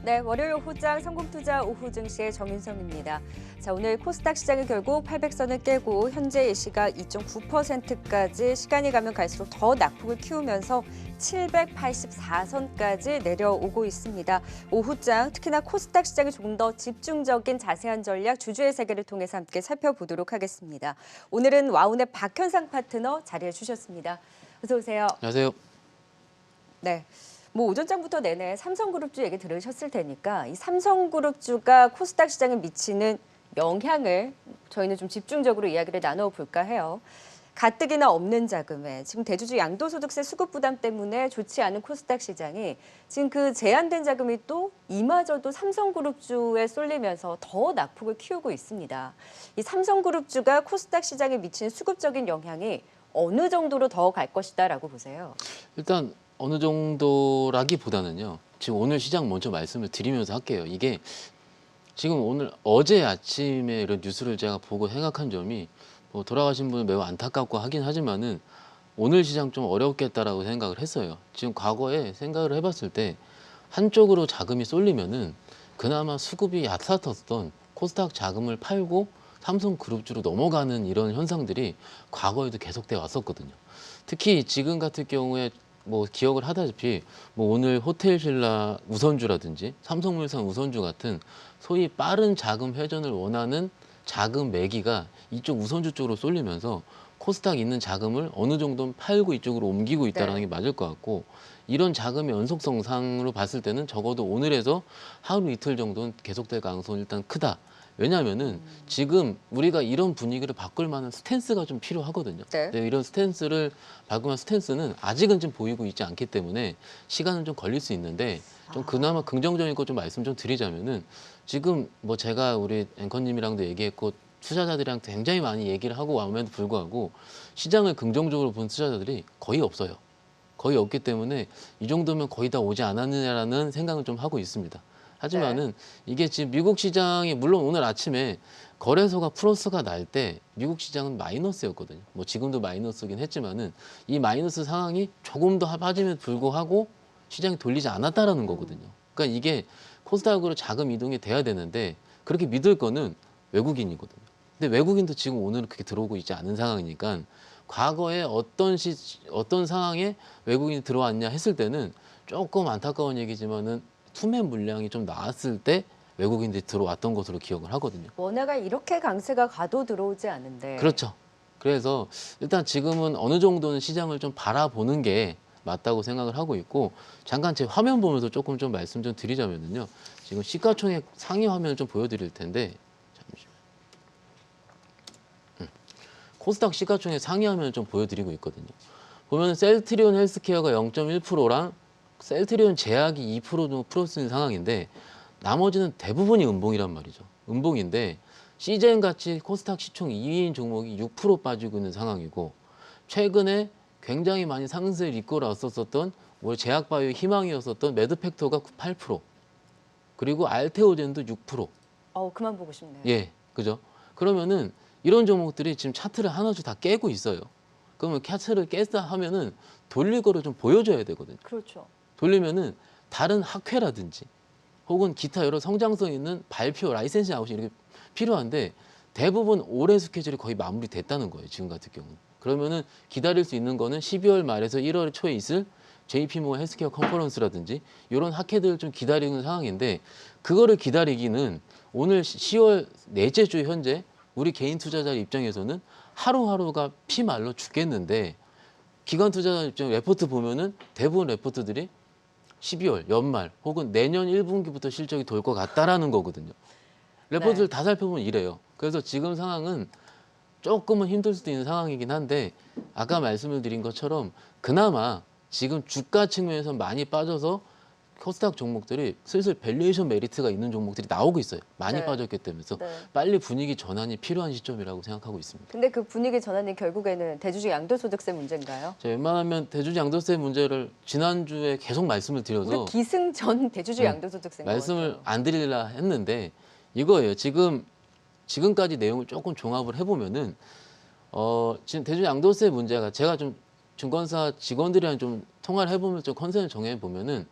네, 월요일 오후장 성공투자 오후 증시의 정윤성입니다. 자, 오늘 코스닥 시장이 결국 800선을 깨고 현재 예시가 2.9%까지 시간이 가면 갈수록 더 낙폭을 키우면서 784선까지 내려오고 있습니다. 오후장 특히나 코스닥 시장이 조금 더 집중적인 자세한 전략 주주의 세계를 통해서 함께 살펴보도록 하겠습니다. 오늘은 와운의 박현상 파트너 자리해 주셨습니다. 어서 오세요. 안녕하세요. 네. 뭐 오전장부터 내내 삼성그룹주 얘기 들으셨을 테니까 이 삼성그룹주가 코스닥 시장에 미치는 영향을 저희는 좀 집중적으로 이야기를 나눠볼까 해요. 가뜩이나 없는 자금에 지금 대주주 양도소득세 수급 부담 때문에 좋지 않은 코스닥 시장이 지금 그 제한된 자금이 또 이마저도 삼성그룹주에 쏠리면서 더 낙폭을 키우고 있습니다. 이 삼성그룹주가 코스닥 시장에 미치는 수급적인 영향이 어느 정도로 더 갈 것이다라고 보세요? 일단 어느 정도라기보다는요. 지금 오늘 시장 먼저 말씀을 드리면서 할게요. 이게 지금 어제 아침에 이런 뉴스를 제가 보고 생각한 점이 뭐 돌아가신 분은 매우 안타깝고 하긴 하지만은 오늘 시장 좀 어렵겠다라고 생각을 했어요. 지금 과거에 생각을 해봤을 때 한쪽으로 자금이 쏠리면은 그나마 수급이 얕았었던 코스닥 자금을 팔고 삼성그룹주로 넘어가는 이런 현상들이 과거에도 계속돼 왔었거든요. 특히 지금 같은 경우에 뭐 기억을 하다시피 뭐 오늘 호텔신라 우선주라든지 삼성물산 우선주 같은 소위 빠른 자금 회전을 원하는 자금 매기가 이쪽 우선주 쪽으로 쏠리면서 코스닥 있는 자금을 어느 정도는 팔고 이쪽으로 옮기고 있다는 게 맞을 것 같고, 이런 자금의 연속성상으로 봤을 때는 적어도 오늘에서 하루 이틀 정도는 계속될 가능성이 일단 크다. 왜냐하면은 지금 우리가 이런 분위기를 바꿀 만한 스탠스가 좀 필요하거든요. 네. 근데 이런 스탠스를 바꿀 만한 스탠스는 아직은 좀 보이고 있지 않기 때문에 시간은 좀 걸릴 수 있는데, 좀 그나마 긍정적인 거 좀 말씀 좀 드리자면은 지금 뭐 제가 우리 앵커님이랑도 얘기했고 투자자들이랑 굉장히 많이 얘기를 하고 왔음에도 불구하고 시장을 긍정적으로 본 투자자들이 거의 없어요. 거의 없기 때문에 이 정도면 거의 다 오지 않았느냐라는 생각을 좀 하고 있습니다. 하지만은 이게 지금 미국 시장이 물론 오늘 아침에 거래소가 플러스가 날 때 미국 시장은 마이너스였거든요. 뭐 지금도 마이너스긴 했지만은 이 마이너스 상황이 조금 더 빠짐에도 불구하고 시장이 돌리지 않았다라는 거거든요. 그러니까 이게 코스닥으로 자금 이동이 돼야 되는데 그렇게 믿을 거는 외국인이거든요. 근데 외국인도 지금 오늘은 그렇게 들어오고 있지 않은 상황이니까 과거에 어떤 상황에 외국인이 들어왔냐 했을 때는 조금 안타까운 얘기지만은 투매 물량이 좀 나왔을 때 외국인들이 들어왔던 것으로 기억을 하거든요. 원화가 이렇게 강세가 가도 들어오지 않은데. 그렇죠. 그래서 일단 지금은 어느 정도는 시장을 좀 바라보는 게 맞다고 생각을 하고 있고, 잠깐 제 화면 보면서 조금 좀 말씀 좀 드리자면요. 지금 시가총액 상위 화면을 좀 보여드릴 텐데, 잠시만요. 코스닥 시가총액 상위 화면을 좀 보여드리고 있거든요. 보면 셀트리온 헬스케어가 0.1%랑 셀트리온 제약이 2% 정도 풀어쓰는 상황인데 나머지는 대부분이 음봉이란 말이죠. 음봉인데 시젠 같이 코스닥 시총 2위인 종목이 6% 빠지고 있는 상황이고, 최근에 굉장히 많이 상승을 이끌어왔었던 뭐 제약바이오 희망이었었던 매드팩터가 8%, 그리고 알테오젠도 6%. 그만 보고 싶네요. 예, 그죠? 그러면은 이런 종목들이 지금 차트를 하나씩 다 깨고 있어요. 그러면 차트를 깼다 하면은 돌릴 거를 좀 보여줘야 되거든요. 그렇죠. 돌리면은 다른 학회라든지 혹은 기타 여러 성장성 있는 발표, 라이센싱 아웃이 이렇게 필요한데 대부분 올해 스케줄이 거의 마무리됐다는 거예요. 지금 같은 경우는. 그러면은 기다릴 수 있는 거는 12월 말에서 1월 초에 있을 JP모건 헬스케어 컨퍼런스라든지 이런 학회들을 좀 기다리는 상황인데, 그거를 기다리기는 오늘 10월 넷째 주 현재 우리 개인 투자자 입장에서는 하루하루가 피말로 죽겠는데, 기관 투자자 입장 레포트 보면은 대부분 레포트들이 12월 연말 혹은 내년 1분기부터 실적이 돌 것 같다라는 거거든요. 레포트를 다 살펴보면 이래요. 그래서 지금 상황은 조금은 힘들 수도 있는 상황이긴 한데, 아까 말씀을 드린 것처럼 그나마 지금 주가 측면에서 많이 빠져서 코스닥 종목들이 슬슬 밸류에이션 메리트가 있는 종목들이 나오고 있어요. 많이 네. 빠졌기 때문에. 그래서 네. 빨리 분위기 전환이 필요한 시점이라고 생각하고 있습니다. 근데 그 분위기 전환이 결국에는 대주주 양도소득세 문제인가요? 제가 웬만하면 대주주 양도세 문제를 지난주에 계속 말씀을 드려서 우리 기승전 대주주 양도소득세인 것 말씀을 같아요. 안 드리려 했는데 이거예요. 지금까지 내용을 조금 종합을 해보면은 지금 대주주 양도세 문제가 제가 좀 증권사 직원들이랑 좀 통화를 해보면 좀 컨센을 정해 보면은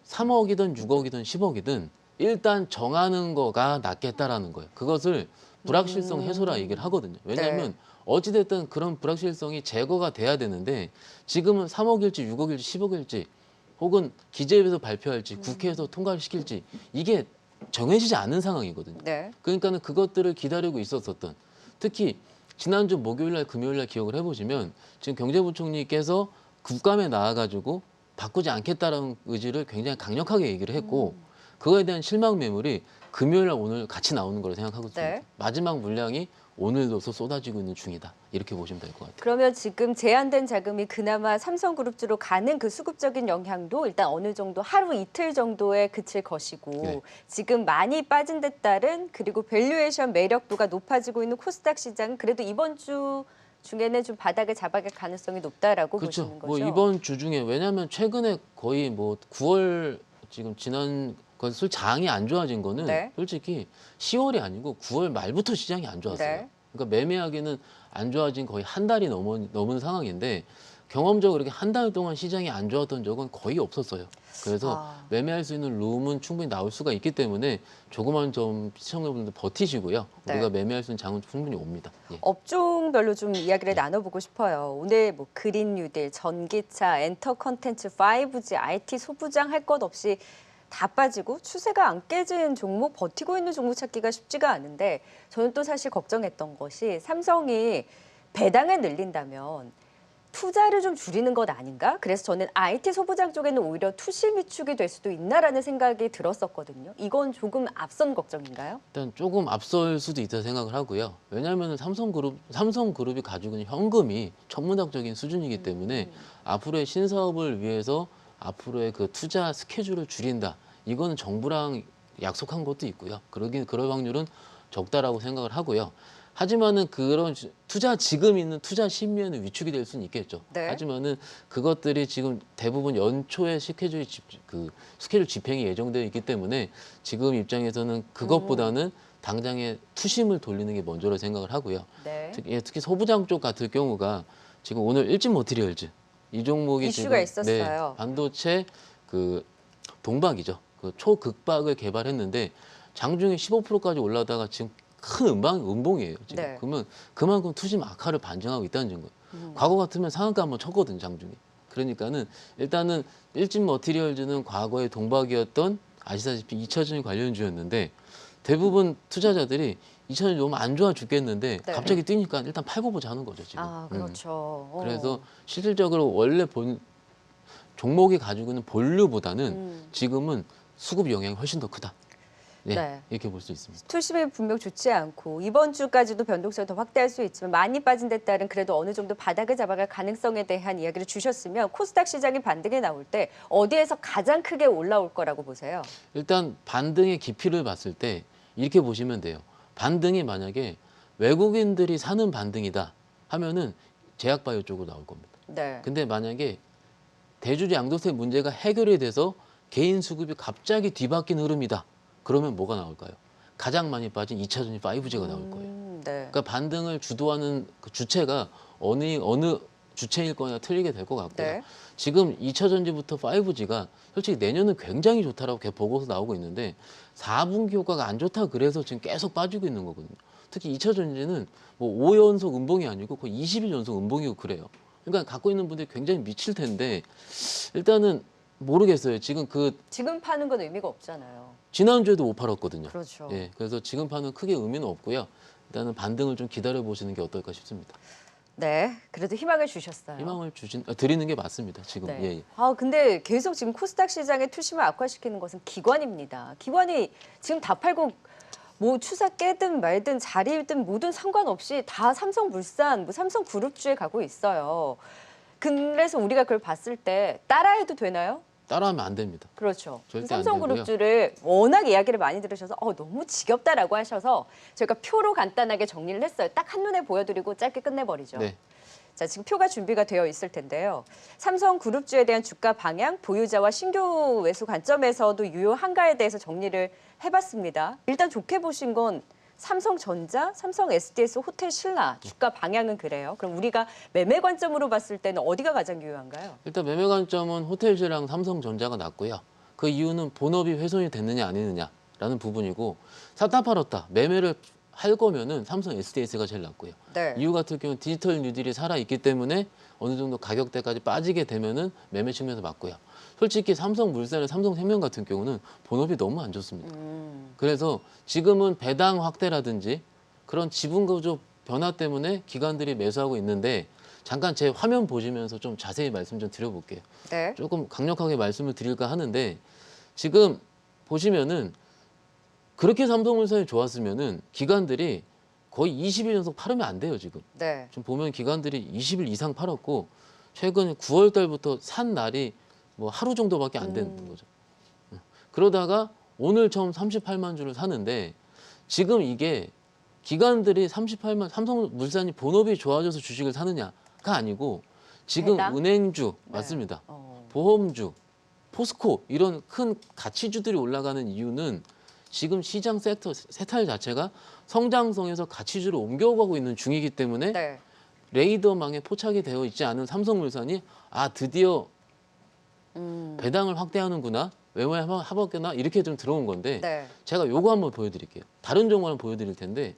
3억이든 6억이든 10억이든 일단 정하는 거가 낫겠다라는 거예요. 그것을 불확실성 해소라 얘기를 하거든요. 왜냐하면 네. 어찌됐든 그런 불확실성이 제거가 돼야 되는데 지금은 3억일지 6억일지 10억일지 혹은 기재부에서 발표할지 국회에서 통과를 시킬지 이게 정해지지 않은 상황이거든요. 네. 그러니까는 그것들을 기다리고 있었었던 특히 지난주 목요일날 금요일날 기억을 해보시면 지금 경제부총리께서 국감에 나와가지고 바꾸지 않겠다라는 의지를 굉장히 강력하게 얘기를 했고 그거에 대한 실망 매물이 금요일날 오늘 같이 나오는 거로 생각하고 있습니다. 네. 마지막 물량이 오늘로서 쏟아지고 있는 중이다. 이렇게 보시면 될 것 같아요. 그러면 지금 제한된 자금이 그나마 삼성그룹주로 가는 그 수급적인 영향도 일단 어느 정도 하루 이틀 정도에 그칠 것이고 네. 지금 많이 빠진 데 따른 그리고 밸류에이션 매력도가 높아지고 있는 코스닥 시장은 그래도 이번 주 중에는 좀 바닥을 잡아갈 가능성이 높다라고 그렇죠. 보시는 뭐 거죠. 이번 주 중에 왜냐하면 최근에 거의 뭐 9월 지금 지난 술 장이 안 좋아진 거는 네. 솔직히 10월이 아니고 9월 말부터 시장이 안 좋았어요. 네. 그러니까 매매하기는 안 좋아진 거의 한 달이 넘은 상황인데 경험적으로 이렇게 한 달 동안 시장이 안 좋았던 적은 거의 없었어요. 그래서 아. 매매할 수 있는 룸은 충분히 나올 수가 있기 때문에 조금만 좀 시청자분들 버티시고요. 네. 우리가 매매할 수 있는 장은 충분히 옵니다. 예. 업종별로 좀 이야기를 나눠보고 싶어요. 오늘 뭐 그린 뉴딜, 전기차, 엔터 컨텐츠, 5G, IT 소부장 할 것 없이 다 빠지고 추세가 안 깨진 종목, 버티고 있는 종목 찾기가 쉽지가 않은데 저는 또 사실 걱정했던 것이 삼성이 배당을 늘린다면 투자를 좀 줄이는 것 아닌가? 그래서 저는 IT 소부장 쪽에는 오히려 투실 위축이 될 수도 있나라는 생각이 들었었거든요. 이건 조금 앞선 걱정인가요? 일단 조금 앞설 수도 있다 생각을 하고요. 왜냐하면 삼성그룹이 가지고 있는 현금이 천문학적인 수준이기 때문에 앞으로의 신사업을 위해서 앞으로의 그 투자 스케줄을 줄인다. 이거는 정부랑 약속한 것도 있고요. 그럴 확률은 적다라고 생각을 하고요. 하지만은 그런 지금 있는 투자 심리에는 위축이 될 수는 있겠죠. 네. 하지만은 그것들이 지금 대부분 연초에 스케줄 집행이 예정되어 있기 때문에 지금 입장에서는 그것보다는 당장에 투심을 돌리는 게 먼저로 생각을 하고요. 네. 특히 소부장 쪽 같은 경우가 지금 오늘 일진머티리얼즈 이 종목이 이슈가 지금 있었어요. 반도체 그 동박이죠. 그 초극박을 개발했는데 장중에 15%까지 올라다가 지금 큰 음봉이에요. 지금. 네. 그러면 그만큼 투심 악화를 반증하고 있다는 거예요. 과거 같으면 상한가 한번 쳤거든 장중에. 그러니까는 일단은 일진머티리얼즈는 과거의 동박이었던 아시다시피 2차전지 관련주였는데 대부분 투자자들이 2차전지 너무 안 좋아 죽겠는데 네. 갑자기 뛰니까 일단 팔고 보자 하는 거죠 지금. 아, 그렇죠. 그래서 실질적으로 원래 종목이 가지고 있는 본류보다는 지금은 수급 영향이 훨씬 더 크다. 네, 네. 이렇게 볼 수 있습니다. 투심이 분명 좋지 않고 이번 주까지도 변동성을 더 확대할 수 있지만 많이 빠진 데 따른 그래도 어느 정도 바닥을 잡아갈 가능성에 대한 이야기를 주셨으면 코스닥 시장이 반등에 나올 때 어디에서 가장 크게 올라올 거라고 보세요? 일단 반등의 깊이를 봤을 때 이렇게 보시면 돼요. 반등이 만약에 외국인들이 사는 반등이다 하면은 제약바이오 쪽으로 나올 겁니다. 네. 근데 만약에 대주주 양도세 문제가 해결이 돼서 개인 수급이 갑자기 뒤바뀐 흐름이다. 그러면 뭐가 나올까요? 가장 많이 빠진 2차전지 5G가 나올 거예요. 네. 그러니까 반등을 주도하는 그 주체가 어느 주체일 거냐 틀리게 될 것 같고요. 네. 지금 2차전지부터 5G가 솔직히 내년은 굉장히 좋다라고 보고서 나오고 있는데 4분기 효과가 안 좋다 그래서 지금 계속 빠지고 있는 거거든요. 특히 2차전지는 뭐 5연속 음봉이 아니고 거의 20일 연속 음봉이고 그래요. 그러니까 갖고 있는 분들이 굉장히 미칠 텐데 일단은 모르겠어요. 지금 지금 파는 건 의미가 없잖아요. 지난주에도 못 팔았거든요. 그렇죠. 예, 그래서 지금 파는 크게 의미는 없고요. 일단은 반등을 좀 기다려 보시는 게 어떨까 싶습니다. 네. 그래도 희망을 주셨어요. 희망을 드리는 게 맞습니다. 지금 네. 예. 아, 근데 계속 지금 코스닥 시장의 투심을 악화시키는 것은 기관입니다. 기관이 지금 다 팔고 뭐 추사 깨든 말든 자리든 뭐든 상관없이 다 삼성물산, 뭐 삼성그룹주에 가고 있어요. 그래서 우리가 그걸 봤을 때 따라해도 되나요? 따라하면 안 됩니다. 그렇죠. 절대 안 삼성그룹주를 워낙 이야기를 많이 들으셔서 너무 지겹다라고 하셔서 저희가 표로 간단하게 정리를 했어요. 딱 한눈에 보여드리고 짧게 끝내버리죠. 네. 자, 지금 표가 준비가 되어 있을 텐데요. 삼성그룹주에 대한 주가 방향, 보유자와 신규 매수 관점에서도 유효한가에 대해서 정리를 해봤습니다. 일단 좋게 보신 건 삼성전자, 삼성 SDS, 호텔 신라 주가 방향은 그래요. 그럼 우리가 매매 관점으로 봤을 때는 어디가 가장 유효한가요? 일단 매매 관점은 호텔주랑 삼성전자가 낮고요. 그 이유는 본업이 훼손이 됐느냐 안 했느냐라는 부분이고 샀다 팔았다 매매를 할 거면은 삼성 SDS가 제일 낫고요. 네. 이유 같은 경우는 디지털 뉴딜이 살아있기 때문에 어느 정도 가격대까지 빠지게 되면은 매매 측면에서 맞고요. 솔직히 삼성물산이나 삼성생명 같은 경우는 본업이 너무 안 좋습니다. 그래서 지금은 배당 확대라든지 그런 지분구조 변화 때문에 기관들이 매수하고 있는데 잠깐 제 화면 보시면서 좀 자세히 말씀 좀 드려볼게요. 네. 조금 강력하게 말씀을 드릴까 하는데 지금 보시면은 그렇게 삼성물산이 좋았으면은 기관들이 거의 20일 연속 팔으면 안 돼요, 지금. 네. 지금 보면 기관들이 20일 이상 팔았고 최근 9월 달부터 산 날이 뭐 하루 정도밖에 안 되는 거죠. 그러다가 오늘 처음 38만 주를 사는데 지금 이게 기관들이 38만 삼성물산이 본업이 좋아져서 주식을 사느냐가 아니고 지금 배당? 은행주 네. 맞습니다. 어. 보험주, 포스코 이런 큰 가치주들이 올라가는 이유는 지금 시장 섹터 세탈 자체가 성장성에서 가치주로 옮겨가고 있는 중이기 때문에 네. 레이더망에 포착이 되어 있지 않은 삼성물산이 아 드디어 배당을 확대하는구나 외모에 하겠구나 이렇게 좀 들어온 건데 네. 제가 요거 한번 보여드릴게요. 다른 종목 한번 보여드릴 텐데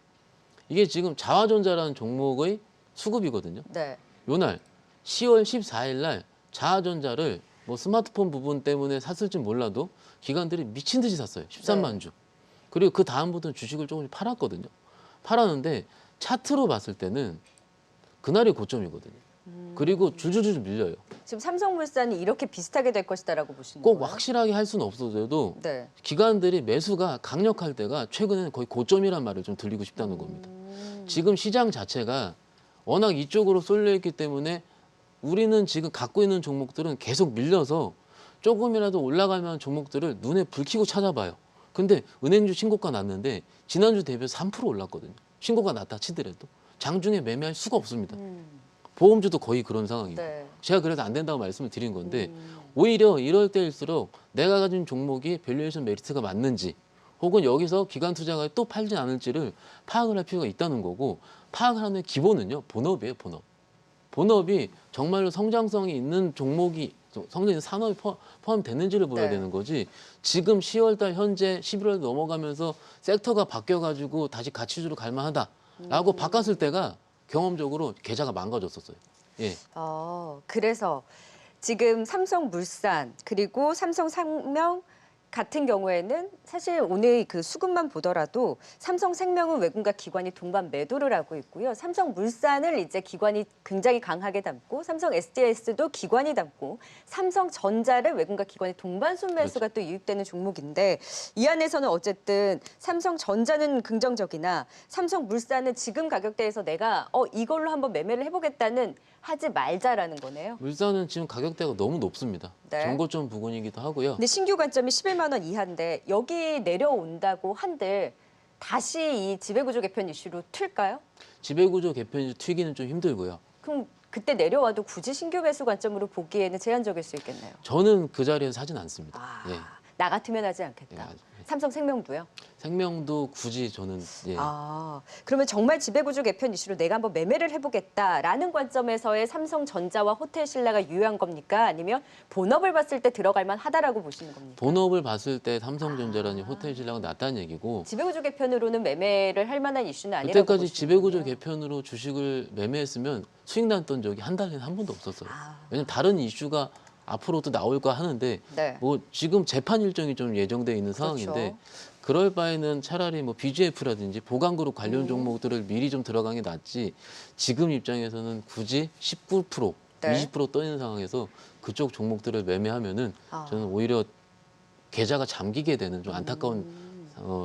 이게 지금 자화전자라는 종목의 수급이거든요. 네. 요날 10월 14일 날 자화전자를 뭐 스마트폰 부분 때문에 샀을지 몰라도 기관들이 미친 듯이 샀어요. 13만 주. 그리고 그 다음부터는 주식을 조금씩 팔았거든요. 팔았는데 차트로 봤을 때는 그날이 고점이거든요. 그리고 줄줄줄 밀려요. 지금 삼성물산이 이렇게 비슷하게 될 것이다라고 보시는 꼭 거예요? 확실하게 할 수는 없어도 네. 기관들이 매수가 강력할 때가 최근에는 거의 고점이란 말을 좀 들리고 싶다는 겁니다. 지금 시장 자체가 워낙 이쪽으로 쏠려 있기 때문에 우리는 지금 갖고 있는 종목들은 계속 밀려서 조금이라도 올라갈 만한 종목들을 눈에 불 켜고 찾아봐요. 근데 은행주 신고가 났는데 지난주 대비해서 3% 올랐거든요. 신고가 났다 치더라도 장중에 매매할 수가 없습니다. 보험주도 거의 그런 상황이고 네. 제가 그래서 안 된다고 말씀을 드린 건데 오히려 이럴 때일수록 내가 가진 종목이 밸류에이션 메리트가 맞는지 혹은 여기서 기관 투자가 또 팔지 않을지를 파악을 할 필요가 있다는 거고 파악하는 기본은요 본업이에요. 본업이 정말로 성장성이 있는 종목이 성장 산업이 포함됐는지를 보야 네. 되는 거지 지금 10월달 현재 11월 넘어가면서 섹터가 바뀌어가지고 다시 가치주로 갈만하다라고 바꿨을 때가 경험적으로 계좌가 망가졌었어요. 예. 그래서 지금 삼성물산 그리고 삼성생명 같은 경우에는 사실 오늘 그 수급만 보더라도 삼성생명은 외국과 기관이 동반 매도를 하고 있고요. 삼성물산을 이제 기관이 굉장히 강하게 담고 삼성 SDS도 기관이 담고 삼성전자를 외국과 기관이 동반 순매수가 또 유입되는 종목인데 이 안에서는 어쨌든 삼성전자는 긍정적이나 삼성물산은 지금 가격대에서 내가 이걸로 한번 매매를 해보겠다는 하지 말자라는 거네요. 물산은 지금 가격대가 너무 높습니다. 네. 정고점 부근이기도 하고요. 근데 신규 관점이 11만 원 이하인데 여기 내려온다고 한들 다시 이 지배구조 개편 이슈로 튈까요? 지배구조 개편이 튀기는 좀 힘들고요. 그럼 그때 내려와도 굳이 신규 매수 관점으로 보기에는 제한적일 수 있겠네요. 저는 그 자리에서 사진 않습니다. 예. 나 같으면 하지 않겠다. 예, 맞아요. 삼성생명도요? 생명도 굳이 저는 예. 그러면 정말 지배구조 개편 이슈로 내가 한번 매매를 해보겠다라는 관점에서의 삼성전자와 호텔신라가 유효한 겁니까? 아니면 본업을 봤을 때 들어갈 만하다라고 보시는 겁니까? 본업을 봤을 때 삼성전자라는 호텔신라가 낫다는 얘기고 지배구조 개편으로는 매매를 할 만한 이슈는 아니라고 그때까지 보시는 지배구조 거네요. 개편으로 주식을 매매했으면 수익 났던 적이 한 달에는 한 번도 없었어요. 아. 왜냐면 다른 이슈가 앞으로도 나올까 하는데 네. 뭐 지금 재판 일정이 좀 예정돼 있는 상황인데 그렇죠. 그럴 바에는 차라리 뭐 BGF라든지 보강그룹 관련 종목들을 미리 좀 들어가는 게 낫지 지금 입장에서는 굳이 19% 네. 20% 떠 있는 상황에서 그쪽 종목들을 매매하면은 저는 오히려 계좌가 잠기게 되는 좀 안타까운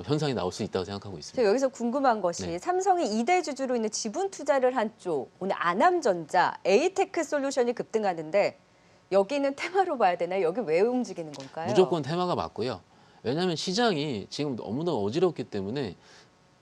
현상이 나올 수 있다고 생각하고 있습니다. 저 여기서 궁금한 것이 네. 삼성이 2대 주주로 있는 지분 투자를 한 쪽 오늘 아남전자, 에이테크 솔루션이 급등하는데 여기는 테마로 봐야 되나요? 여기 왜 움직이는 건가요? 무조건 테마가 맞고요. 왜냐하면 시장이 지금 너무나 어지럽기 때문에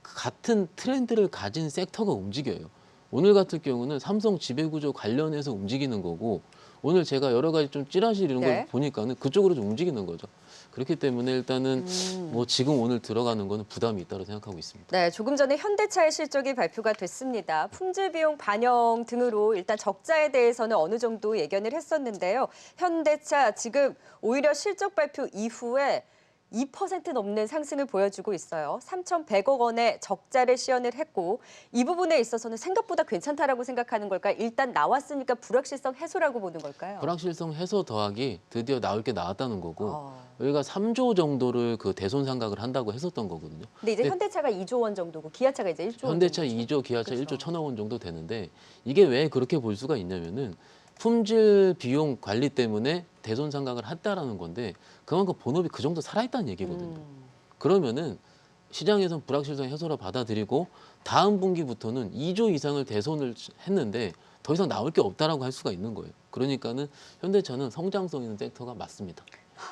같은 트렌드를 가진 섹터가 움직여요. 오늘 같은 경우는 삼성 지배구조 관련해서 움직이는 거고 오늘 제가 여러 가지 좀 찌라시 이런 걸 네. 보니까는 그쪽으로 좀 움직이는 거죠. 그렇기 때문에 일단은 뭐 지금 오늘 들어가는 거는 부담이 있다고 생각하고 있습니다. 네, 조금 전에 현대차의 실적이 발표가 됐습니다. 품질 비용 반영 등으로 일단 적자에 대해서는 어느 정도 예견을 했었는데요. 현대차 지금 오히려 실적 발표 이후에 2% 넘는 상승을 보여주고 있어요. 3,100억 원의 적자를 시현을 했고 이 부분에 있어서는 생각보다 괜찮다라고 생각하는 걸까요? 일단 나왔으니까 불확실성 해소라고 보는 걸까요? 불확실성 해소 더하기 드디어 나올 게 나왔다는 거고 어. 여기가 3조 정도를 그 대손 상각을 한다고 했었던 거거든요. 근데 이제 근데 현대차가 2조 원 정도고 기아차가 이제 1조 원 현대차 정도죠. 2조, 기아차 그렇죠. 1조 1천억 원 정도 되는데 이게 왜 그렇게 볼 수가 있냐면은 품질 비용 관리 때문에 대손 상각을 했다라는 건데 그만큼 본업이 그 정도 살아있다는 얘기거든요. 그러면은 시장에선 불확실성 해소라 받아들이고 다음 분기부터는 2조 이상을 대손을 했는데 더 이상 나올 게 없다라고 할 수가 있는 거예요. 그러니까는 현대차는 성장성 있는 섹터가 맞습니다.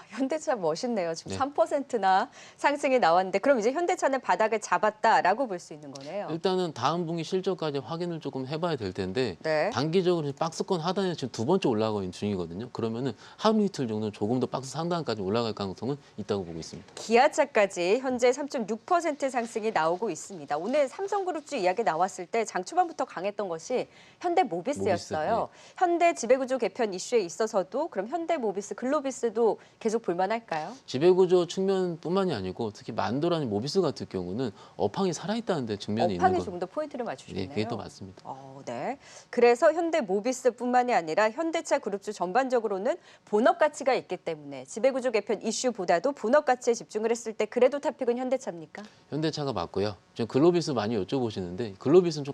현대차 멋있네요. 지금 네. 3%나 상승이 나왔는데 그럼 이제 현대차는 바닥을 잡았다라고 볼 수 있는 거네요. 일단은 다음 분기 실적까지 확인을 조금 해봐야 될 텐데 네. 단기적으로 박스권 하단에 지금 두 번째 올라가고 있는 중이거든요. 그러면은 하루 이틀 정도는 조금 더 박스 상단까지 올라갈 가능성은 있다고 보고 있습니다. 기아차까지 현재 3.6% 상승이 나오고 있습니다. 오늘 삼성그룹주 이야기 나왔을 때 장 초반부터 강했던 것이 현대모비스였어요. 모비스, 현대 지배구조 개편 이슈에 있어서도 그럼 현대모비스, 글로비스도 계속 볼만할까요? 지배구조 측면뿐만이 아니고 특히 만도라는 모비스 같은 경우는 업황이 살아있다는 데 측면이 있는 업황에 거. 조금 더 포인트를 맞추셨네요. 네, 그게 더 맞습니다. 네. 그래서 현대모비스뿐만이 아니라 현대차 그룹주 전반적으로는 본업 가치가 있기 때문에 지배구조 개편 이슈보다도 본업 가치에 집중을 했을 때 그래도 탑픽은 현대차입니까? 현대차가 맞고요. 지금 글로비스 많이 여쭤보시는데 글로비스는 좀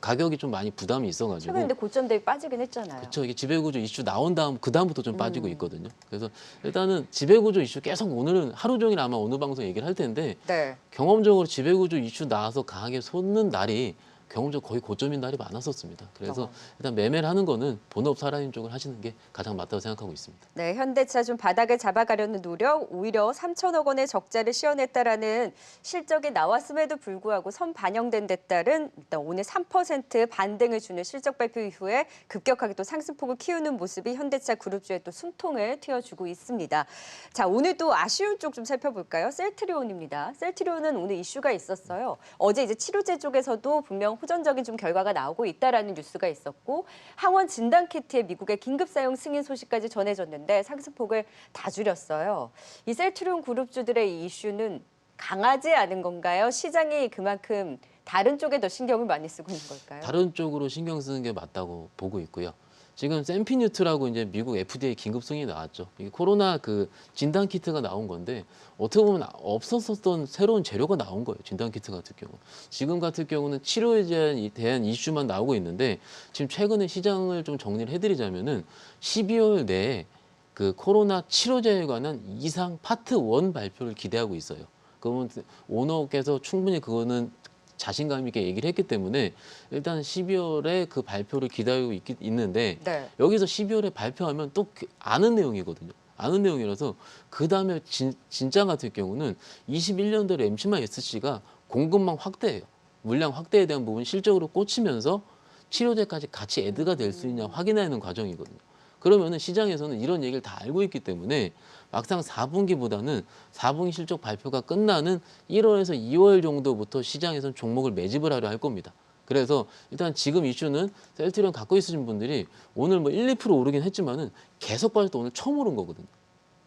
가격이 좀 많이 부담이 있어가지고. 최근에 근데 고점 대비 빠지긴 했잖아요. 그렇죠. 이게 지배구조 이슈 나온 다음 그 다음부터 좀 빠지고 있거든요. 그래서 일단은 지배구조 이슈 계속 오늘은 하루 종일 아마 오늘 방송 얘기를 할 텐데 네. 경험적으로 지배구조 이슈 나와서 강하게 솟는 날이 경험적으로 거의 고점인 날이 많았었습니다. 그래서 일단 매매를 하는 거는 본업 살아있는 쪽을 하시는 게 가장 맞다고 생각하고 있습니다. 네, 현대차 좀 바닥을 잡아가려는 노력, 오히려 3천억 원의 적자를 시현했다라는 실적이 나왔음에도 불구하고 선 반영된 데 따른 일단 오늘 3% 반등을 주는 실적 발표 이후에 급격하게 또 상승폭을 키우는 모습이 현대차 그룹주에 또 숨통을 틔워주고 있습니다. 자, 오늘 또 아쉬운 쪽 좀 살펴볼까요? 셀트리온입니다. 셀트리온은 오늘 이슈가 있었어요. 어제 이제 치료제 쪽에서도 분명 호전적인 좀 결과가 나오고 있다라는 뉴스가 있었고 항원 진단 키트의 미국의 긴급 사용 승인 소식까지 전해졌는데 상승폭을 다 줄였어요. 이 셀트리온 그룹주들의 이 이슈는 강하지 않은 건가요? 시장이 그만큼 다른 쪽에 더 신경을 많이 쓰고 있는 걸까요? 다른 쪽으로 신경 쓰는 게 맞다고 보고 있고요. 지금 샘피뉴트라고 이제 미국 FDA 긴급 승인이 나왔죠. 이게 코로나 그 진단 키트가 나온 건데 어떻게 보면 없었던 새로운 재료가 나온 거예요. 진단 키트 같은 경우. 지금 같은 경우는 치료에 대한 이슈만 나오고 있는데 지금 최근에 시장을 좀 정리를 해드리자면은 12월 내에 그 코로나 치료제에 관한 이상 파트 1 발표를 기대하고 있어요. 그러면 오너께서 충분히 그거는 자신감 있게 얘기를 했기 때문에 일단 12월에 그 발표를 기다리고 있는데 네. 여기서 12월에 발표하면 또 아는 내용이거든요. 아는 내용이라서 그 다음에 진짜 같은 경우는 21년도에 MC만-SC가 공급망 확대예요. 물량 확대에 대한 부분 실적으로 꽂히면서 치료제까지 같이 애드가 될 수 있냐 확인하는 과정이거든요. 그러면은 시장에서는 이런 얘기를 다 알고 있기 때문에 막상 4분기보다는 4분기 실적 발표가 끝나는 1월에서 2월 정도부터 시장에서는 종목을 매집을 하려 할 겁니다. 그래서 일단 지금 이슈는 셀트리온 갖고 있으신 분들이 오늘 뭐 1, 2% 오르긴 했지만은 계속 빠져도 오늘 처음 오른 거거든요.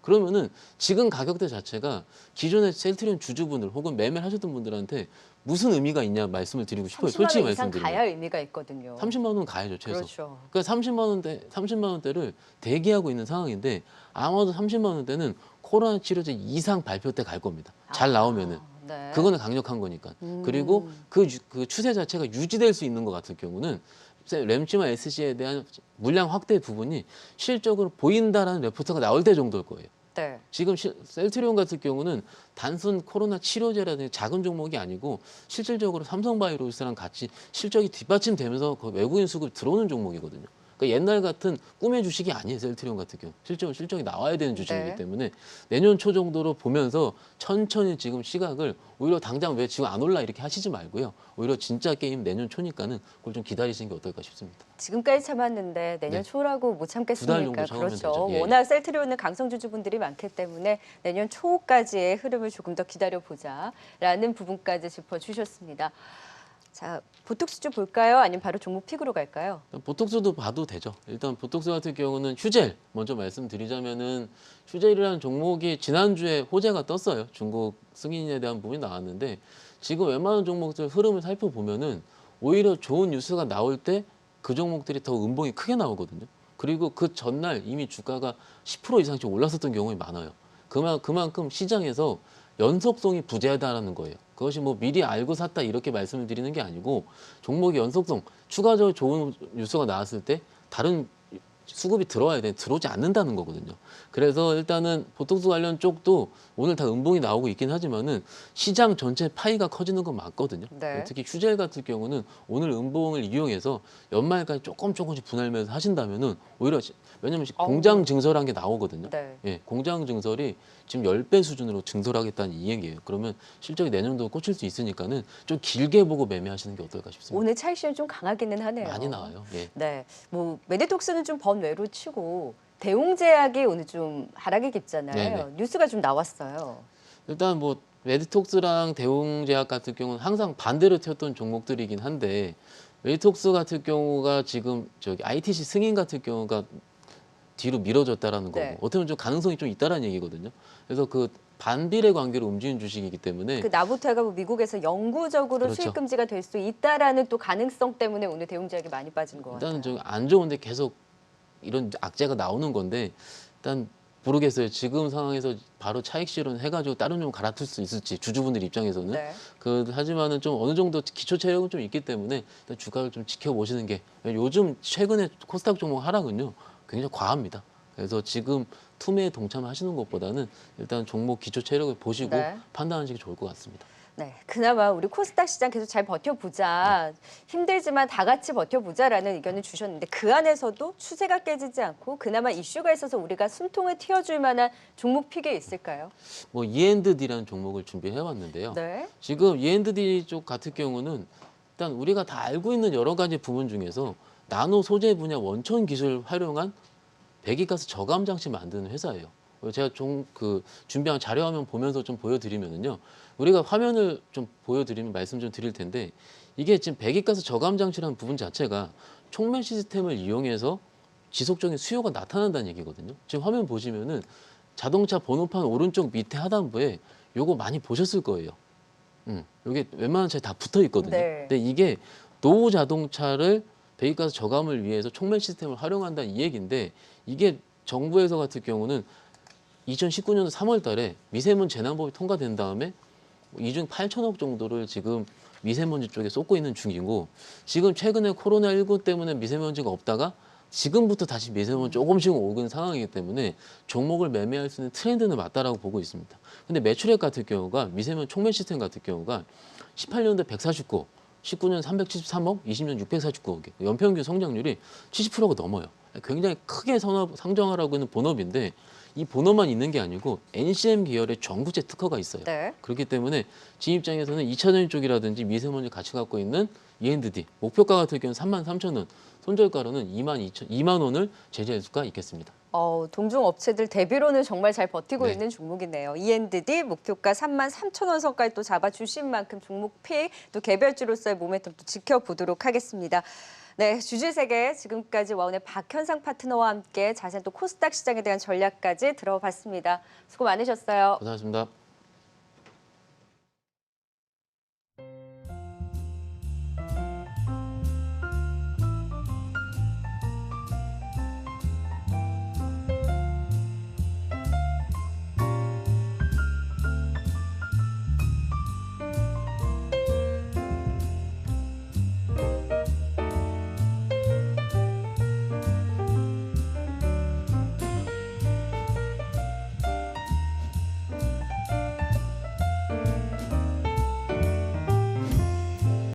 그러면은 지금 가격대 자체가 기존의 셀트리온 주주분들 혹은 매매를 하셨던 분들한테 무슨 의미가 있냐 말씀을 드리고 싶어요. 30만 솔직히 원 이상 말씀드리면. 가야 의미가 있거든요. 30만 원은 가야죠, 최소. 그렇죠. 그러니까 30만 원대를 대기하고 있는 상황인데 아마도 30만 원대는 코로나 치료제 이상 발표 때 갈 겁니다. 잘 나오면은. 네. 그거는 강력한 거니까. 그리고 그 추세 자체가 유지될 수 있는 것 같은 경우는 램치마 SC에 대한 물량 확대 부분이 실적으로 보인다라는 레포트가 나올 때 정도일 거예요. 네. 지금 셀트리온 같은 경우는 단순 코로나 치료제라든지 작은 종목이 아니고 실질적으로 삼성바이오로스랑 같이 실적이 뒷받침되면서 그 외국인 수급이 들어오는 종목이거든요. 그러니까 옛날 같은 꿈의 주식이 아니에요. 셀트리온 같은 경우. 실적이 나와야 되는 주식이기 네. 때문에 내년 초 정도로 보면서 천천히 지금 시각을 오히려 당장 왜 지금 안 올라 이렇게 하시지 말고요. 오히려 진짜 게임 내년 초니까는 그걸 좀 기다리시는 게 어떨까 싶습니다. 지금까지 참았는데 내년 네. 초라고 못 두 달 참겠습니까? 정도 참으면 그렇죠. 되죠. 예, 예. 워낙 셀트리온은 강성주주분들이 많기 때문에 내년 초까지의 흐름을 조금 더 기다려보자라는 부분까지 짚어주셨습니다. 자, 보톡스주 볼까요? 아니면 바로 종목 픽으로 갈까요? 보톡스도 봐도 되죠. 일단 보톡스 같은 경우는 휴젤 먼저 말씀드리자면은 휴젤이라는 종목이 지난주에 호재가 떴어요. 중국 승인에 대한 부분이 나왔는데 지금 웬만한 종목들 흐름을 살펴보면은 오히려 좋은 뉴스가 나올 때 그 종목들이 더 음봉이 크게 나오거든요. 그리고 그 전날 이미 주가가 10% 이상씩 올랐었던 경우가 많아요. 그만큼 시장에서 연속성이 부재하다라는 거예요. 그것이 뭐 미리 알고 샀다 이렇게 말씀을 드리는 게 아니고 종목의 연속성, 추가적으로 좋은 뉴스가 나왔을 때 다른 수급이 들어와야 돼 들어오지 않는다는 거거든요. 그래서 일단은 보톡스 관련 쪽도 오늘 다 음봉이 나오고 있긴 하지만은 시장 전체 파이가 커지는 건 맞거든요. 네. 특히 휴젤 같은 경우는 오늘 음봉을 이용해서 연말까지 조금씩 분할매수 하신다면은 오히려 왜냐면 공장 증설한 게 나오거든요. 네. 예, 공장 증설이 지금 10배 수준으로 증설하겠다는 이 얘기예요. 그러면 실적이 내년도 꽂힐 수 있으니까는 좀 길게 보고 매매하시는 게 어떨까 싶습니다. 오늘 차익실현 좀 강하기는 하네요. 많이 나와요. 예. 네, 뭐 메디톡스는 좀 번외로 치고 대웅제약이 오늘 좀 하락이 깊잖아요. 네네. 뉴스가 좀 나왔어요. 일단 뭐 메디톡스랑 대웅제약 같은 경우는 항상 반대로 튀었던 종목들이긴 한데 메디톡스 같은 경우가 지금 저기 ITC 승인 같은 경우가 뒤로 미뤄졌다라는 거고 네. 어떻게 보면 좀 가능성이 좀 있다라는 얘기거든요. 그래서 그 반비례 관계로 움직이는 주식이기 때문에 그 나부터가 뭐 미국에서 영구적으로 그렇죠. 수익 금지가 될 수 있다라는 또 가능성 때문에 오늘 대웅제약이 많이 빠진 것 같아요. 일단은 좀 안 좋은데 계속 이런 악재가 나오는 건데 일단 모르겠어요. 지금 상황에서 바로 차익 실현 해가지고 다른 좀 갈아탈 수 있을지 주주분들 입장에서는 네. 하지만은 좀 어느 정도 기초 체력은 좀 있기 때문에 일단 주가를 좀 지켜보시는 게 요즘 최근에 코스닥 종목 하락은요 굉장히 과합니다. 그래서 지금 투매에 동참하시는 것보다는 일단 종목 기초 체력을 보시고 네. 판단하시는 게 좋을 것 같습니다. 네, 그나마 우리 코스닥 시장 계속 잘 버텨보자. 힘들지만 다 같이 버텨보자라는 의견을 주셨는데 그 안에서도 추세가 깨지지 않고 그나마 이슈가 있어서 우리가 숨통을 틔워줄 만한 종목 픽에 있을까요? 뭐 E&D라는 종목을 준비해봤는데요. 네. 지금 E&D 쪽 같은 경우는 일단 우리가 다 알고 있는 여러 가지 부분 중에서 나노 소재 분야 원천 기술을 활용한 배기가스 저감 장치 만드는 회사예요. 제가 준비한 자료 화면 보면서 좀 보여드리면은요. 우리가 화면을 좀 보여드리면 말씀 좀 드릴 텐데 이게 지금 배기가스 저감 장치라는 부분 자체가 촉매 시스템을 이용해서 지속적인 수요가 나타난다는 얘기거든요. 지금 화면 보시면은 자동차 번호판 오른쪽 밑에 하단부에 요거 많이 보셨을 거예요. 요게 웬만한 차에 다 붙어 있거든요. 네. 근데 이게 노후 자동차를 배기가스 저감을 위해서 촉매 시스템을 활용한다는 이 얘기인데 이게 정부에서 같은 경우는 2019년 3월 달에 미세먼지 재난법이 통과된 다음에 이중 8천억 정도를 지금 미세먼지 쪽에 쏟고 있는 중이고 지금 최근에 코로나19 때문에 미세먼지가 없다가 지금부터 다시 미세먼지 조금씩 오는 상황이기 때문에 종목을 매매할 수 있는 트렌드는 맞다라고 보고 있습니다. 근데 매출액 같은 경우가 미세먼지 촉매 시스템 같은 경우가 18년도 149, 19년 373억, 20년 649억, 연평균 성장률이 70%가 넘어요. 굉장히 크게 상정하라고 하는 본업인데 이 본업만 있는 게 아니고 NCM 계열의 전구체 특허가 있어요. 네. 그렇기 때문에 진 입장에서는 2차전지 쪽이라든지 미세먼지 같이 갖고 있는 E&D 목표가 같은 경우는 33,000원, 손절가로는 2만 원을 제재할 수가 있겠습니다. 동종 업체들 대비로는 정말 잘 버티고 네. 있는 종목이네요. E&D 목표가 33,000원 선까지 또 잡아주신 만큼 종목 픽 또 개별주로서의 모멘텀 또 지켜보도록 하겠습니다. 네, 주주세계 지금까지 와운의 박현상 파트너와 함께 자세한 또 코스닥 시장에 대한 전략까지 들어봤습니다. 수고 많으셨어요. 고생하셨습니다.